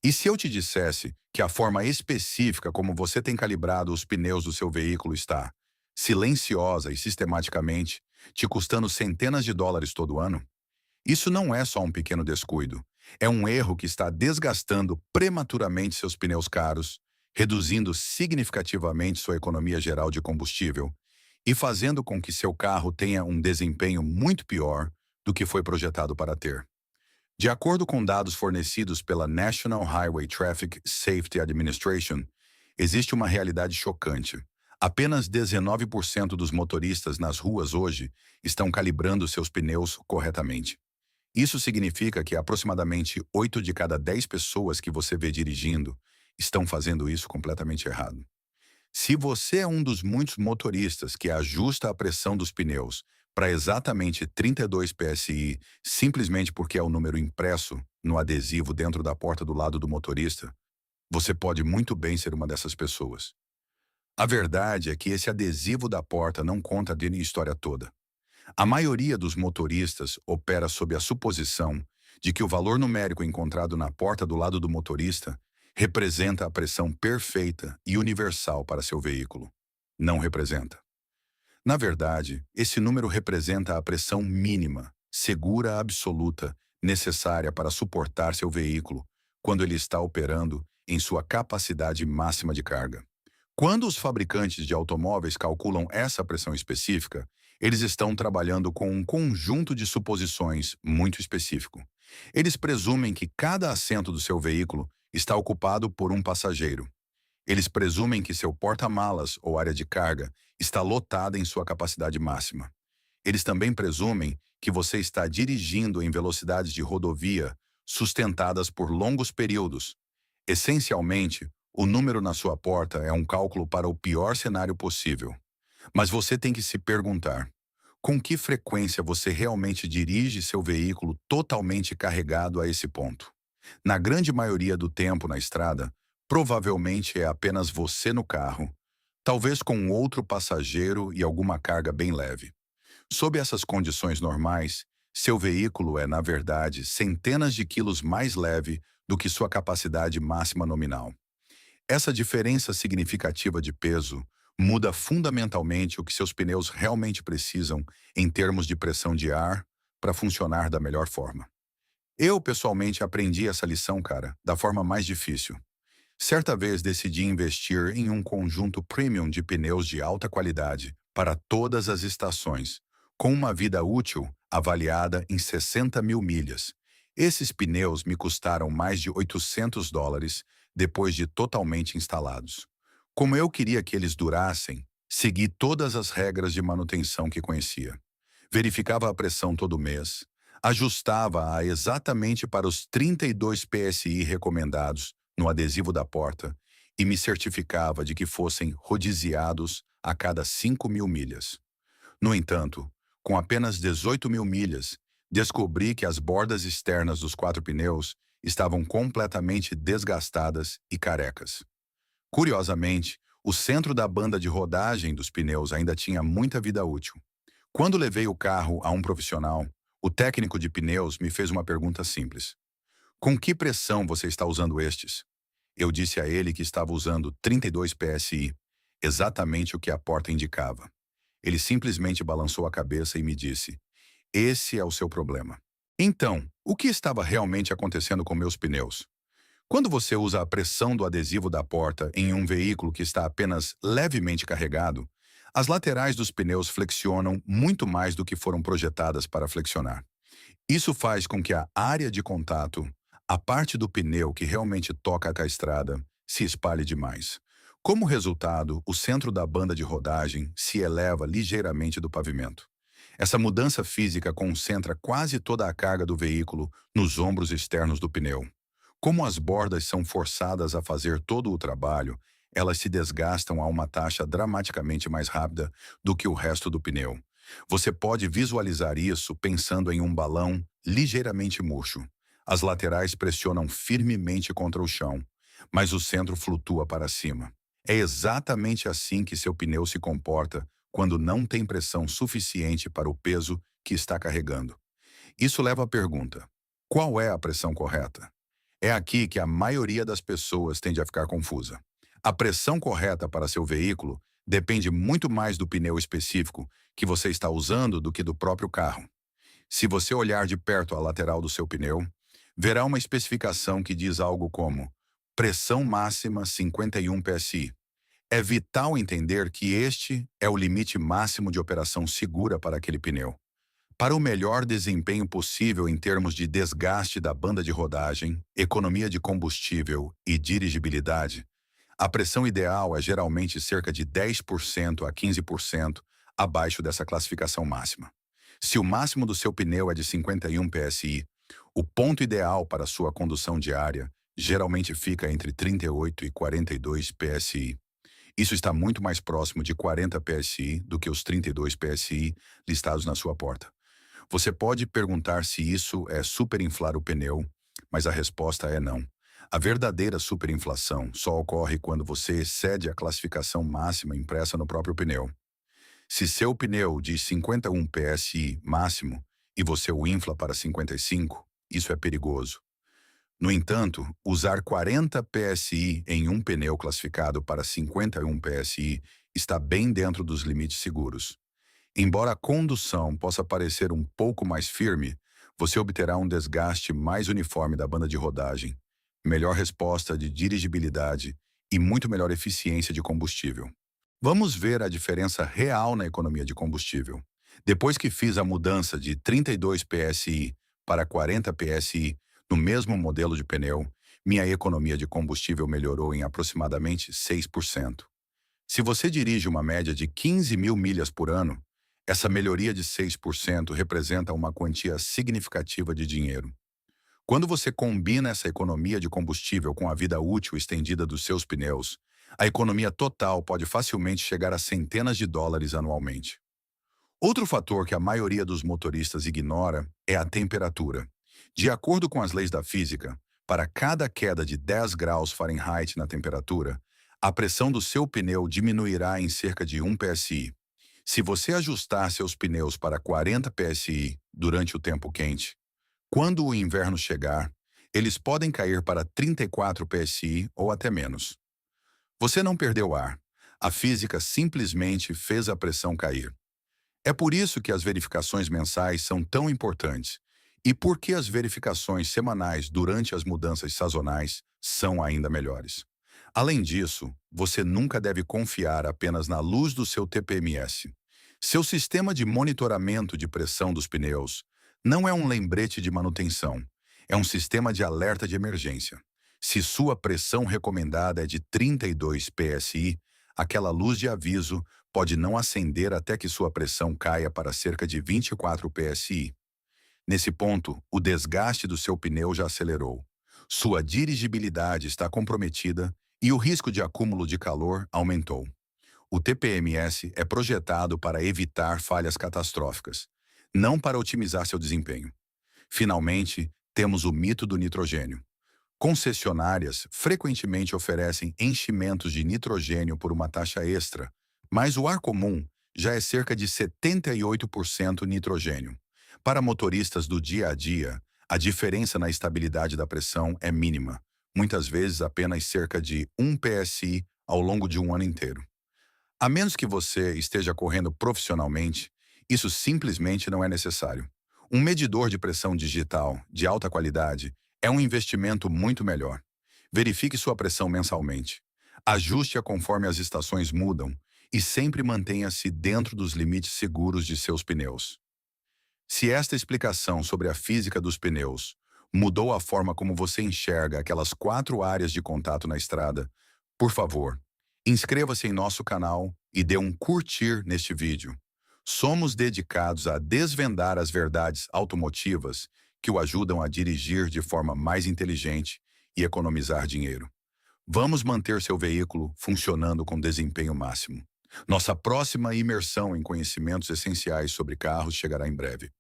E se eu te dissesse que a forma específica como você tem calibrado os pneus do seu veículo está silenciosa e sistematicamente, te custando centenas de dólares todo ano? Isso não é só um pequeno descuido. É um erro que está desgastando prematuramente seus pneus caros, reduzindo significativamente sua economia geral de combustível e fazendo com que seu carro tenha um desempenho muito pior do que foi projetado para ter. De acordo com dados fornecidos pela National Highway Traffic Safety Administration, existe uma realidade chocante. Apenas 19% dos motoristas nas ruas hoje estão calibrando seus pneus corretamente. Isso significa que aproximadamente 8 de cada 10 pessoas que você vê dirigindo estão fazendo isso completamente errado. Se você é um dos muitos motoristas que ajusta a pressão dos pneus para exatamente 32 psi, simplesmente porque é o número impresso no adesivo dentro da porta do lado do motorista, você pode muito bem ser uma dessas pessoas. A verdade é que esse adesivo da porta não conta a história toda. A maioria dos motoristas opera sob a suposição de que o valor numérico encontrado na porta do lado do motorista representa a pressão perfeita e universal para seu veículo. Não representa. Na verdade, esse número representa a pressão mínima, segura absoluta, necessária para suportar seu veículo quando ele está operando em sua capacidade máxima de carga. Quando os fabricantes de automóveis calculam essa pressão específica, eles estão trabalhando com um conjunto de suposições muito específico. Eles presumem que cada assento do seu veículo está ocupado por um passageiro. Eles presumem que seu porta-malas ou área de carga está lotada em sua capacidade máxima. Eles também presumem que você está dirigindo em velocidades de rodovia sustentadas por longos períodos. Essencialmente, o número na sua porta é um cálculo para o pior cenário possível. Mas você tem que se perguntar: com que frequência você realmente dirige seu veículo totalmente carregado a esse ponto? Na grande maioria do tempo na estrada, provavelmente é apenas você no carro, talvez com outro passageiro e alguma carga bem leve. Sob essas condições normais, seu veículo é, na verdade, centenas de quilos mais leve do que sua capacidade máxima nominal. Essa diferença significativa de peso muda fundamentalmente o que seus pneus realmente precisam em termos de pressão de ar para funcionar da melhor forma. Eu, pessoalmente, aprendi essa lição, cara, da forma mais difícil. Certa vez decidi investir em um conjunto premium de pneus de alta qualidade para todas as estações, com uma vida útil avaliada em 60 mil milhas. Esses pneus me custaram mais de 800 dólares depois de totalmente instalados. Como eu queria que eles durassem, segui todas as regras de manutenção que conhecia. Verificava a pressão todo mês, ajustava-a exatamente para os 32 psi recomendados no adesivo da porta e me certificava de que fossem rodiziados a cada 5 mil milhas. No entanto, com apenas 18 mil milhas, descobri que as bordas externas dos quatro pneus estavam completamente desgastadas e carecas. Curiosamente, o centro da banda de rodagem dos pneus ainda tinha muita vida útil. Quando levei o carro a um profissional, o técnico de pneus me fez uma pergunta simples: com que pressão você está usando estes? Eu disse a ele que estava usando 32 psi, exatamente o que a porta indicava. Ele simplesmente balançou a cabeça e me disse: esse é o seu problema. Então, o que estava realmente acontecendo com meus pneus? Quando você usa a pressão do adesivo da porta em um veículo que está apenas levemente carregado, as laterais dos pneus flexionam muito mais do que foram projetadas para flexionar. Isso faz com que a área de contato, a parte do pneu que realmente toca a estrada, se espalhe demais. Como resultado, o centro da banda de rodagem se eleva ligeiramente do pavimento. Essa mudança física concentra quase toda a carga do veículo nos ombros externos do pneu. Como as bordas são forçadas a fazer todo o trabalho, elas se desgastam a uma taxa dramaticamente mais rápida do que o resto do pneu. Você pode visualizar isso pensando em um balão ligeiramente murcho. As laterais pressionam firmemente contra o chão, mas o centro flutua para cima. É exatamente assim que seu pneu se comporta quando não tem pressão suficiente para o peso que está carregando. Isso leva à pergunta: qual é a pressão correta? É aqui que a maioria das pessoas tende a ficar confusa. A pressão correta para seu veículo depende muito mais do pneu específico que você está usando do que do próprio carro. Se você olhar de perto a lateral do seu pneu, verá uma especificação que diz algo como pressão máxima 51 psi. É vital entender que este é o limite máximo de operação segura para aquele pneu. Para o melhor desempenho possível em termos de desgaste da banda de rodagem, economia de combustível e dirigibilidade, a pressão ideal é geralmente cerca de 10% a 15% abaixo dessa classificação máxima. Se o máximo do seu pneu é de 51 psi, o ponto ideal para sua condução diária geralmente fica entre 38 e 42 psi. Isso está muito mais próximo de 40 psi do que os 32 psi listados na sua porta. Você pode perguntar se isso é superinflar o pneu, mas a resposta é não. A verdadeira superinflação só ocorre quando você excede a classificação máxima impressa no próprio pneu. Se seu pneu diz 51 psi máximo e você o infla para 55, isso é perigoso. No entanto, usar 40 psi em um pneu classificado para 51 psi está bem dentro dos limites seguros. Embora a condução possa parecer um pouco mais firme, você obterá um desgaste mais uniforme da banda de rodagem, melhor resposta de dirigibilidade e muito melhor eficiência de combustível. Vamos ver a diferença real na economia de combustível. Depois que fiz a mudança de 32 psi para 40 psi no mesmo modelo de pneu, minha economia de combustível melhorou em aproximadamente 6%. Se você dirige uma média de 15 mil milhas por ano, essa melhoria de 6% representa uma quantia significativa de dinheiro. Quando você combina essa economia de combustível com a vida útil estendida dos seus pneus, a economia total pode facilmente chegar a centenas de dólares anualmente. Outro fator que a maioria dos motoristas ignora é a temperatura. De acordo com as leis da física, para cada queda de 10 graus Fahrenheit na temperatura, a pressão do seu pneu diminuirá em cerca de 1 psi. Se você ajustar seus pneus para 40 psi durante o tempo quente, quando o inverno chegar, eles podem cair para 34 psi ou até menos. Você não perdeu ar. A física simplesmente fez a pressão cair. É por isso que as verificações mensais são tão importantes e por que as verificações semanais durante as mudanças sazonais são ainda melhores. Além disso, você nunca deve confiar apenas na luz do seu TPMS. Seu sistema de monitoramento de pressão dos pneus não é um lembrete de manutenção, é um sistema de alerta de emergência. Se sua pressão recomendada é de 32 psi, aquela luz de aviso pode não acender até que sua pressão caia para cerca de 24 psi. Nesse ponto, o desgaste do seu pneu já acelerou. Sua dirigibilidade está comprometida e o risco de acúmulo de calor aumentou. O TPMS é projetado para evitar falhas catastróficas, não para otimizar seu desempenho. Finalmente, temos o mito do nitrogênio. Concessionárias frequentemente oferecem enchimentos de nitrogênio por uma taxa extra, mas o ar comum já é cerca de 78% nitrogênio. Para motoristas do dia a dia, a diferença na estabilidade da pressão é mínima, muitas vezes apenas cerca de 1 psi ao longo de um ano inteiro. A menos que você esteja correndo profissionalmente, isso simplesmente não é necessário. Um medidor de pressão digital de alta qualidade é um investimento muito melhor. Verifique sua pressão mensalmente. Ajuste-a conforme as estações mudam e sempre mantenha-se dentro dos limites seguros de seus pneus. Se esta explicação sobre a física dos pneus mudou a forma como você enxerga aquelas 4 áreas de contato na estrada, por favor, inscreva-se em nosso canal e dê um curtir neste vídeo. Somos dedicados a desvendar as verdades automotivas que o ajudam a dirigir de forma mais inteligente e economizar dinheiro. Vamos manter seu veículo funcionando com desempenho máximo. Nossa próxima imersão em conhecimentos essenciais sobre carros chegará em breve.